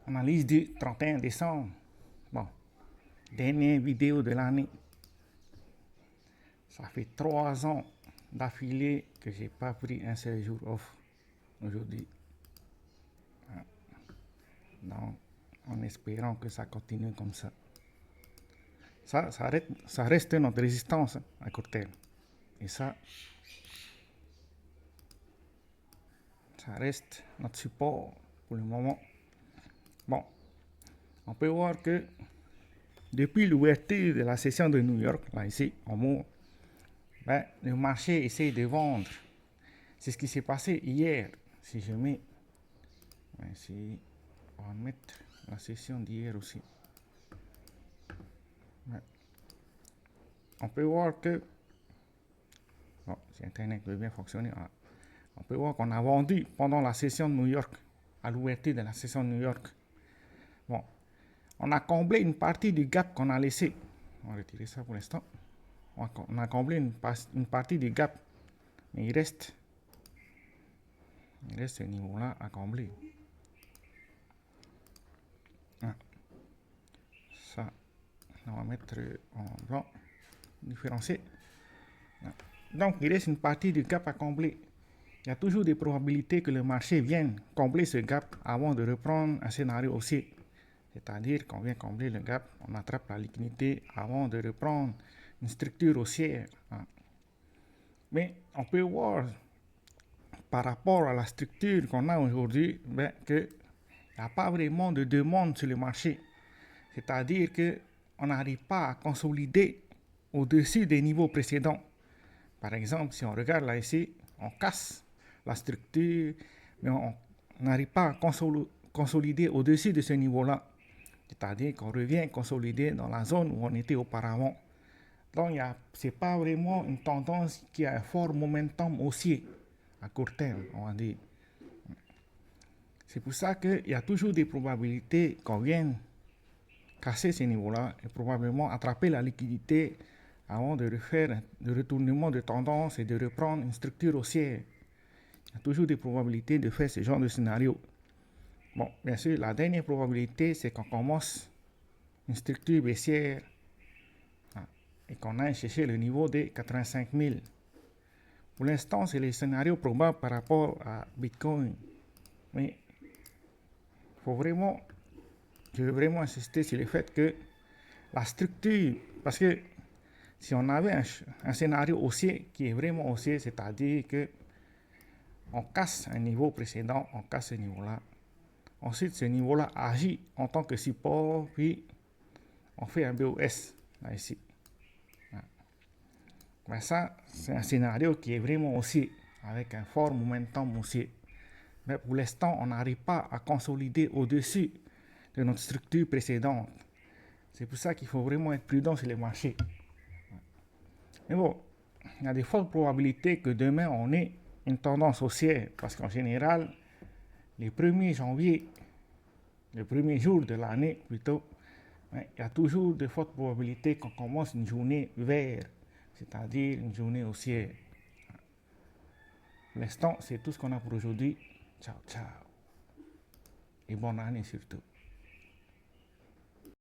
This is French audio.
Analyse du 31 décembre. Bon, dernière vidéo de l'année. Ça fait 3 ans d'affilée que j'ai pas pris un seul jour off aujourd'hui. Donc, en espérant que ça continue comme ça. Ça reste notre résistance à court terme. Et ça reste notre support pour le moment. Bon, on peut voir que depuis l'ouverture de la session de New York, là ici, en mots, le marché essaie de vendre. C'est ce qui s'est passé hier. Si je mets, ici, on va mettre la session d'hier aussi. On peut voir que, bon, si Internet veut bien fonctionner, on peut voir qu'on a vendu pendant la session de New York, à l'ouverture de la session de New York. Bon, on a comblé une partie du gap qu'on a laissé. On va retirer ça pour l'instant. On a comblé une partie du gap, mais il reste ce niveau-là à combler. Ça, on va mettre en blanc, différencier. Donc, il reste une partie du gap à combler. Il y a toujours des probabilités que le marché vienne combler ce gap avant de reprendre un scénario haussier. C'est-à-dire qu'on vient combler le gap, on attrape la liquidité avant de reprendre une structure haussière. Mais on peut voir par rapport à la structure qu'on a aujourd'hui, qu'il n'y a pas vraiment de demande sur le marché. C'est-à-dire qu'on n'arrive pas à consolider au-dessus des niveaux précédents. Par exemple, si on regarde là ici, on casse la structure, mais on n'arrive pas à consolider au-dessus de ce niveau-là. C'est-à-dire qu'on revient consolider dans la zone où on était auparavant. Donc, ce n'est pas vraiment une tendance qui a un fort momentum haussier à court terme, on va dire. C'est pour ça qu'il y a toujours des probabilités qu'on vienne casser ces niveaux-là et probablement attraper la liquidité avant de refaire le retournement de tendance et de reprendre une structure haussière. Il y a toujours des probabilités de faire ce genre de scénario. Bon, bien sûr, la dernière probabilité, c'est qu'on commence une structure baissière et qu'on aille chercher le niveau des 85 000. Pour l'instant, c'est le scénario probable par rapport à Bitcoin. Mais je veux vraiment insister sur le fait que la structure, parce que si on avait un scénario haussier qui est vraiment haussier, c'est-à-dire qu'on casse un niveau précédent, on casse ce niveau-là. Ensuite, ce niveau-là agit en tant que support, puis on fait un BOS, là ici. Mais ça, c'est un scénario qui est vraiment haussier, avec un fort momentum haussier. Mais pour l'instant, on n'arrive pas à consolider au-dessus de notre structure précédente. C'est pour ça qu'il faut vraiment être prudent sur les marchés. Mais bon, il y a de fortes probabilités que demain, on ait une tendance haussière, parce qu'en général, les 1er janvier, le premier jour de l'année plutôt, il y a toujours de fortes probabilités qu'on commence une journée verte, c'est-à-dire une journée haussière. Pour l'instant, c'est tout ce qu'on a pour aujourd'hui. Ciao, ciao. Et bonne année surtout.